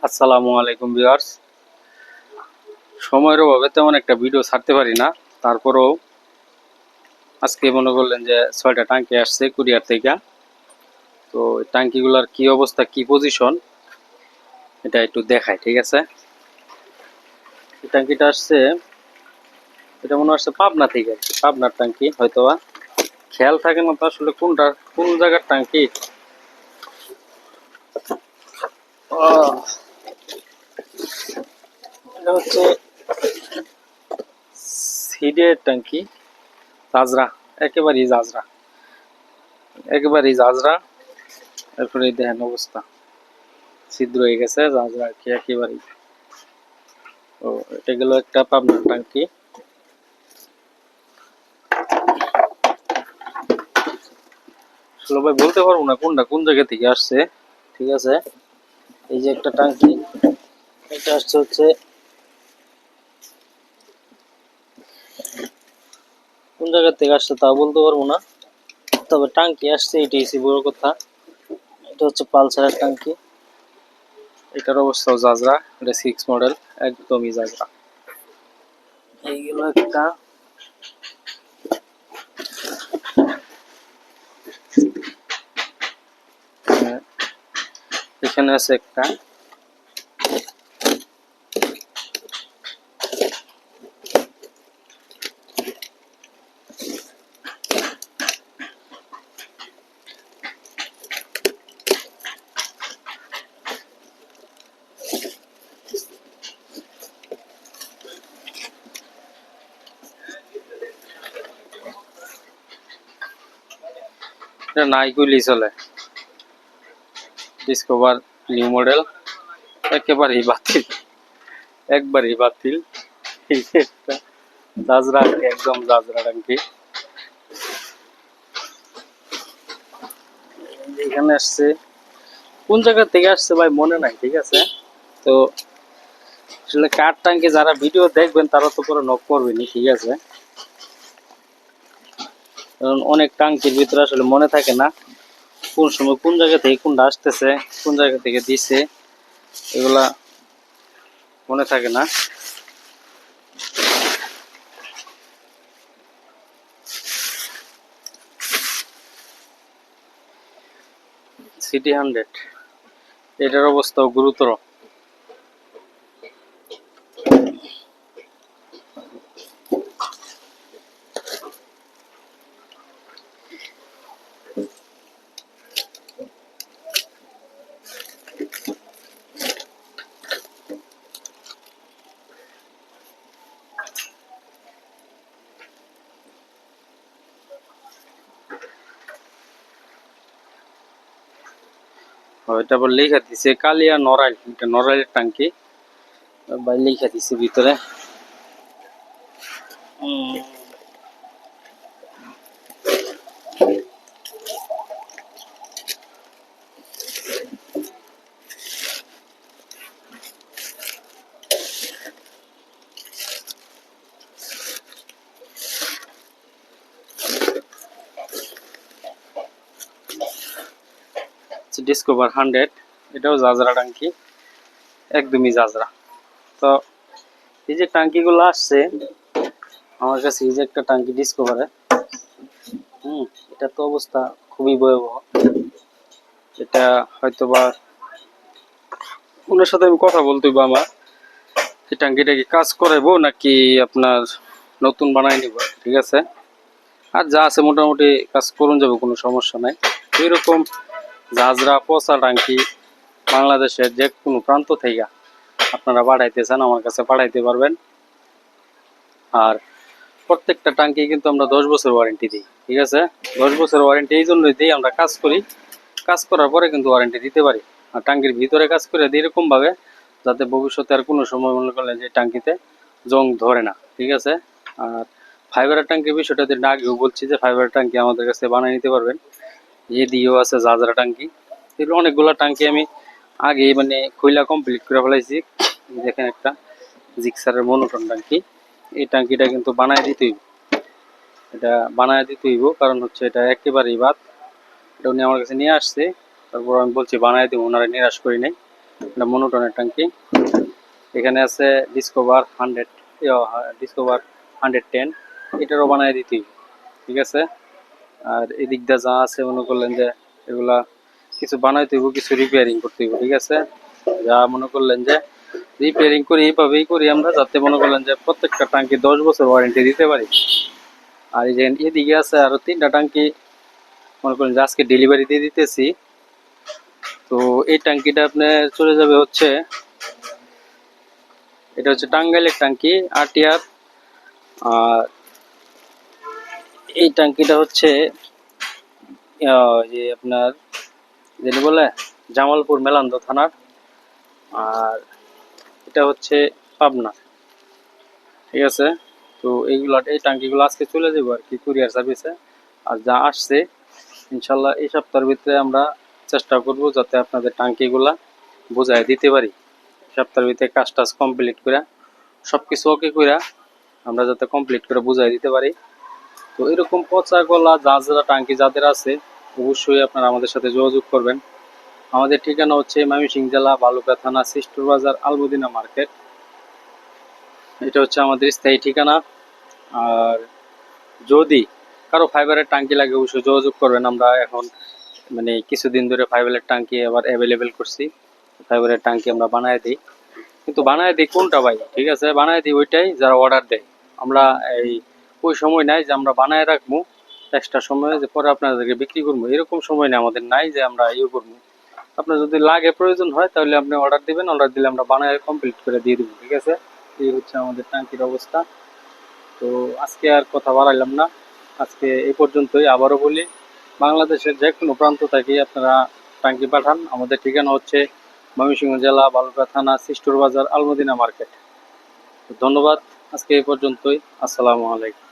আসসালামু আলাইকুম ভিউয়ার্স। সময়ের অভাবে তেমন একটা ভিডিও ছাড়তে পারি না, তারপরেও আজকে মনে করলেন যে 6টা ট্যাঙ্কি আসছে কুরিয়ার থেকে। তো ট্যাঙ্কিগুলোর কি অবস্থা, কি পজিশন, এটা একটু দেখায়। ঠিক আছে, এই ট্যাঙ্কিটা আসছে, এটা মনে হচ্ছে পাবনা থেকে আর কি, পাবনার ট্যাঙ্কি হয়তো বা। খেয়াল থাকে না তো আসলে কোনটা কোন জায়গার ট্যাঙ্কি। এটা হচ্ছে সিডের ট্যাঙ্কি, জাজরা, একেবারেই জাজরা, একেবারেই জাজরা। এরপরে দেখেন অবস্থা, ছিদ্র হয়ে গেছে জাজরা আর কি, একেবারেই। তো এটা গেল একটা পাবনার ট্যাঙ্কি। আসলে ভাই বলতে পারবো না কোনটা কোন জায়গা থেকে আসছে। ঠিক আছে, এই যে একটা ট্যাঙ্কি, এটা আসছে হচ্ছে কোন জায়গা থেকে আসছে তাও বলতে পারবো না, তবে ট্যাঙ্কি আসছে এটাই হচ্ছে বড় কথা। এটা হচ্ছে পালসারের ট্যাঙ্কি, এটার অবস্থাও জাজরা, এটা 6 মডেল, একদমই জাজরা। এইগুলো একটা, এখানে আছে একটা, এটা নাই কইলেই চলে, ডিসকভার নিউ মডেল, একেবারেই বাতিল, একবারেই বাতিল। এই যে একটা জাজরা, একদম জাজরা ট্যাঙ্কি। এখানে আসছে, কোন জায়গা থেকে আসছে ভাই মনে নাই। ঠিক আছে, তো আসলে কার ট্যাঙ্কি যারা ভিডিও দেখবেন তারা তো পুরো নক করবেনি। ঠিক আছে, কারণ অনেক ট্যাঙ্কির ভিতরে আসলে মনে থাকে না কোন সময় কোন জায়গা থেকে কোনটা আসতেছে, কোন জায়গা থেকে দিছে, এগুলা মনে থাকে না। সিটি 100, এটার অবস্থাও গুরুতর। এটা আবার লেখা দিছে কালিয়া নড়াইল, এটা নড়াইলের ট্যাঙ্কি ভাই, লেখা দিছে ভিতরে। ডিসকভার 100, এটাও জাজরা ট্যাঙ্কি, একদমই জাজরা। তো এই যে ট্যাঙ্কিগুলো আসছে আমার কাছে, এই যে একটা ট্যাঙ্কি ডিসকভারে, এটা তো অবস্থা খুবই ভয়াবহ। এটা হয়তোবা ওনার সাথে আমি কথা বলতে হইব আমার, এই ট্যাঙ্কিটা কি কাজ করাইবো নাকি আপনার নতুন বানাই নিব। ঠিক আছে, আর যা আছে মোটামুটি কাজ করুন যাবে, কোনো সমস্যা নাই। এরকম জাজরা পচা ট্যাঙ্কি বাংলাদেশের যে কোনো প্রান্ত থেকে আপনারা পাঠাইতে চান আমার কাছে পাঠাইতে পারবেন। আর প্রত্যেকটা ট্যাঙ্কি কিন্তু আমরা 10 বছর ওয়ারেন্টি দিই। ঠিক আছে, 10 বছর ওয়ারেন্টি এই জন্যই দিই, আমরা কাজ করি, কাজ করার পরে কিন্তু ওয়ারেন্টি দিতে পারি। আর ট্যাঙ্কির ভিতরে কাজ করে দিই এরকম ভাবে যাতে ভবিষ্যতে আর কোনো সময় মনে করলেন যে ট্যাঙ্কিতে জং ধরে না। ঠিক আছে, আর ফাইবারের ট্যাঙ্কির বিষয়টা আগেও বলছি যে ফাইবারের ট্যাঙ্কি আমাদের কাছে বানিয়ে নিতে পারবেন। দিয়েও আছে জাজরা ট্যাঙ্কি, এগুলো অনেকগুলো ট্যাঙ্কি আমি আগে মানে খুইলা কমপ্লিট করে ফেলাইছি। দেখেন একটা জিক্সারের মনোটন ট্যাঙ্কি, এই ট্যাঙ্কিটা কিন্তু বানায় দিতে হইব, এটা বানায় দিতে হইব, কারণ হচ্ছে এটা একেবারেই বাদ। এটা উনি আমার কাছে নিয়ে আসছে, তারপর আমি বলছি বানায় দিব, ওনারা নিরাশ করি নাই। এটা মনোটনের ট্যাঙ্কি। এখানে আছে ডিসকভার 100, ডিসকভার 110, এটারও বানায় দিতে হবে, ঠিক আছে। আর এদিক দিয়ে যা আছে মনে করলেন যে এগুলা কিছু বানাইতে হইব, কিছু রিপেয়ারিং করতে হইব, ঠিক আছে। যা মনে করলেন যে রিপেয়ারিং করি এইভাবেই করি আমরা, যাতে মনে করলেন যে প্রত্যেকটা ট্যাঙ্কি 10 বছর ওয়ারেন্টি দিতে পারি। আর এই যে এদিকে আছে আরো 3টা ট্যাঙ্কি, মনে করেন যে আজকে ডেলিভারি দিয়ে দিতেছি। তো এই ট্যাঙ্কিটা আপনার চলে যাবে হচ্ছে, এটা হচ্ছে টাঙ্গাইলের ট্যাঙ্কি আটিয়ার। আর এই ট্যাঙ্কিটা হচ্ছে যে আপনার যেটা বলে জামালপুর মেলান্দ থানার। আর এটা হচ্ছে পাবনা, ঠিক আছে। তো এই ট্যাঙ্কিগুলো আজকে চলে যাবো আর কি কুরিয়ার সার্ভিসে। আর যা আসছে ইনশাল্লাহ এই সপ্তাহের ভিতরে আমরা চেষ্টা করব যাতে আপনাদের ট্যাঙ্কিগুলা বোঝায় দিতে পারি। সপ্তাহের ভিতরে কাজ টাজ কমপ্লিট করে সব কিছু ওকে করে আমরা যাতে কমপ্লিট করে বুঝাই দিতে পারি। তো এরকম পচা গলা যা ট্যাঙ্কি যাদের আছে অবশ্যই আপনারা আমাদের সাথে যোগাযোগ করবেন। আমাদের ঠিকানা হচ্ছে ময়মনসিংহ জেলা বালুকা থানা সিস্টুর বাজার আলমদিনা মার্কেট, এটা হচ্ছে আমাদের স্থায়ী ঠিকানা। আর যদি কারো ফাইবারের ট্যাঙ্কি লাগে অবশ্যই যোগাযোগ করবেন। আমরা এখন মানে কিছুদিন ধরে ফাইবারের ট্যাঙ্কি আবার অ্যাভেলেবেল করছি, ফাইবারের ট্যাঙ্কি আমরা বানায় দিই। কিন্তু বানায় দিই কোনটা ভাই, ঠিক আছে, বানায় দিই ওইটাই যারা অর্ডার দেয়। আমরা এই ওই সময় নাই যে আমরা বানায় রাখবো এক্সট্রা সময় যে পরে আপনাদেরকে বিক্রি করবো, এরকম সময় না আমাদের নাই যে আমরা ইয়ে করবো। আপনার যদি লাগে প্রয়োজন হয় তাহলে আপনি অর্ডার দিবেন, অর্ডার দিলে আমরা বানায় কমপ্লিট করে দিয়ে দেবো, ঠিক আছে। এই হচ্ছে আমাদের ট্যাঙ্কির অবস্থা। তো আজকে আর কথা বাড়াইলাম না, আজকে এই পর্যন্তই। আবারও বলি, বাংলাদেশের যে কোনো প্রান্ত থেকে আপনারা ট্যাঙ্কি পাঠান। আমাদের ঠিকানা হচ্ছে ময়মনসিংহ জেলা বালুকা থানা সিস্টুর বাজার আলমদিনা মার্কেট। ধন্যবাদ, আজকে এই পর্যন্তই। আসসালামু আলাইকুম।